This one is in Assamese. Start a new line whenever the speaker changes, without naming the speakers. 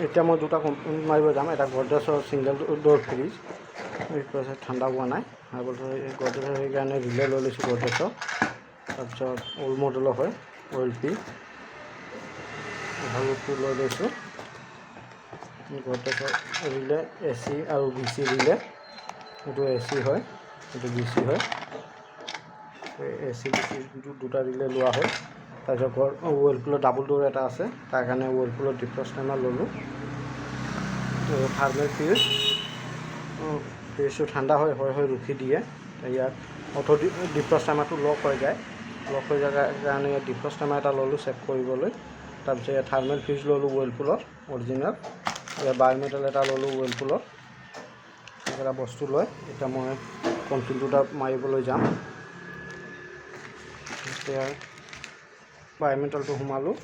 এতিয়া মই দুটা কম্পেনী মাৰিব যাম। এটা গডৰেজৰ ছিংগল ড'ৰ ফ্ৰিজ, ঠাণ্ডা হোৱা নাই। তাৰপিছত এই গডৰেজৰ সেইকাৰণে ৰিলে লৈ লৈছোঁ গডৰেজৰ। তাৰপিছত অল্ড মডেলৰ হয় OLP ভালটো লৈ লৈছোঁ। গডৰেজৰ ৰিলে AC আৰু BC ৰিলে, এইটো AC হয়, এইটো BC হয়। AC BC দুটা ৰিলে লোৱা হয়। তাৰপিছত ৱৰ্লপুলৰ ডাবল ড'ৰ এটা আছে, তাৰ কাৰণে ৱৰ্লপুলৰ ডিফ্ৰষ্ট টাইমাৰ ল'লোঁ। থাৰ্মেল ফ্ৰিজটো ঠাণ্ডা হৈ ৰখি দিয়ে। ইয়াত অটো ডিফ্ৰষ্ট টাইমাৰটো লক হৈ যায়। লক হৈ যোৱাৰ কাৰণে ইয়াত ডিফ্ৰষ্ট টাইমাৰ এটা ল'লোঁ চেক কৰিবলৈ। তাৰপিছত ইয়াত থাৰ্মেল ফ্ৰিজ ল'লোঁ ৱৰ্লপুলৰ অৰিজিনেল। ইয়াত বায়'মেটেল এটা ল'লোঁ ৱৰ্লপুলৰ। এইকেইটা বস্তু লৈ এতিয়া মই কণ্ট্ৰোল দুটা মাৰিবলৈ যাম। এতিয়া বায়'মেটেলটো সোমালোঁ।